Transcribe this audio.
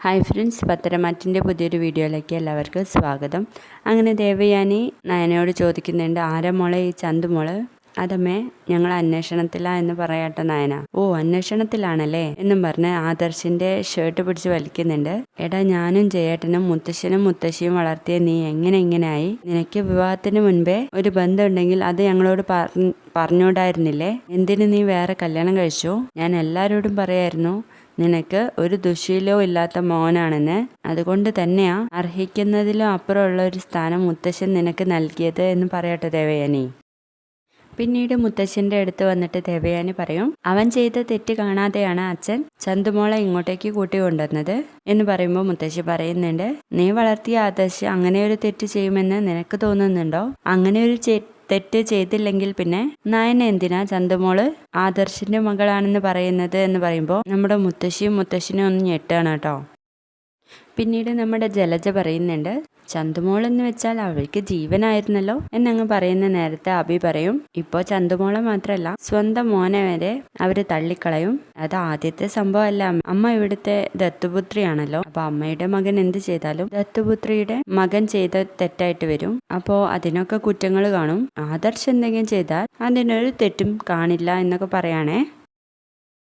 Hi friends, പത്തരമാറ്റിൻ്റെ പുതിയൊരു വീഡിയോയിലേക്ക് എല്ലാവർക്കും സ്വാഗതം. അങ്ങനെ ദേവയാനി നയനയോട് ചോദിക്കുന്നുണ്ട്, ആരാ മോളെ ഈ ചന്തുമോള്? അതമ്മേ, ഞങ്ങൾ അന്വേഷണത്തിലാണ് എന്ന് പറയാട്ടോ നയന. ഓ, അന്വേഷണത്തിലാണല്ലേ എന്നും പറഞ്ഞ് ആദർശിന്റെ ഷർട്ട് പിടിച്ച് വലിക്കുന്നുണ്ട്. എടാ, ഞാനും ജയേട്ടനും മുത്തശ്ശനും മുത്തശ്ശിയും വളർത്തിയ നീ എങ്ങനെ ഇങ്ങനെയായി? നിനക്ക് വിവാഹത്തിന് മുൻപേ ഒരു ബന്ധം ഉണ്ടെങ്കിൽ അത് ഞങ്ങളോട് പറഞ്ഞുകൂടായിരുന്നില്ലേ? എന്തിനു നീ വേറെ കല്യാണം കഴിച്ചു? ഞാൻ എല്ലാവരോടും പറയായിരുന്നു നിനക്ക് ഒരു ദുശീലവും ഇല്ലാത്ത മോനാണെന്ന്. അതുകൊണ്ട് തന്നെയാ അർഹിക്കുന്നതിലും അപ്പുറമുള്ള ഒരു സ്ഥാനം മുത്തശ്ശൻ നിനക്ക് നൽകിയത് എന്ന് പറയട്ടെ ദേവയാനി. പിന്നീട് മുത്തശ്ശൻ്റെ അടുത്ത് വന്നിട്ട് ദേവയാനി പറയും, അവൻ ചെയ്ത തെറ്റ് കാണാതെയാണ് അച്ഛൻ ചന്തുമോളെ ഇങ്ങോട്ടേക്ക് കൂട്ടി കൊണ്ടുവന്നത് എന്ന് പറയുമ്പോൾ മുത്തശ്ശി പറയുന്നുണ്ട്, നീ വളർത്തിയ ആദർശ് അങ്ങനെ ഒരു തെറ്റ് ചെയ്യുമെന്ന് നിനക്ക് തോന്നുന്നുണ്ടോ? അങ്ങനെ ഒരു തെറ്റ് ചെയ്തില്ലെങ്കിൽ പിന്നെ നയന എന്തിനാ ചന്തുമോള് ആദർശിന്റെ മകളാണെന്ന് പറയുന്നത് എന്ന് പറയുമ്പോൾ നമ്മുടെ മുത്തശ്ശിനും ഒന്ന് ഞെട്ടാണ് കേട്ടോ. പിന്നീട് നമ്മുടെ ജലജ പറയുന്നുണ്ട്, ചന്തുമോളെന്ന് വെച്ചാൽ അവൾക്ക് ജീവനായിരുന്നല്ലോ എന്നങ്ങ് പറയുന്ന നേരത്തെ അഭി പറയും, ഇപ്പോൾ ചന്തുമോളെ മാത്രമല്ല സ്വന്തം മോനെ വരെ അവര് തള്ളിക്കളയും. അത് ആദ്യത്തെ സംഭവമല്ല, അമ്മ ഇവിടുത്തെ ദത്തുപുത്രിയാണല്ലോ. അപ്പൊ അമ്മയുടെ മകൻ എന്ത് ചെയ്താലും ദത്തുപുത്രിയുടെ മകൻ ചെയ്ത തെറ്റായിട്ട് വരും. അപ്പോൾ അതിനൊക്കെ കുറ്റങ്ങൾ കാണും. ആദർശ് എന്തെങ്കിലും ചെയ്താൽ അതിനൊരു തെറ്റും കാണില്ല എന്നൊക്കെ പറയാണേ.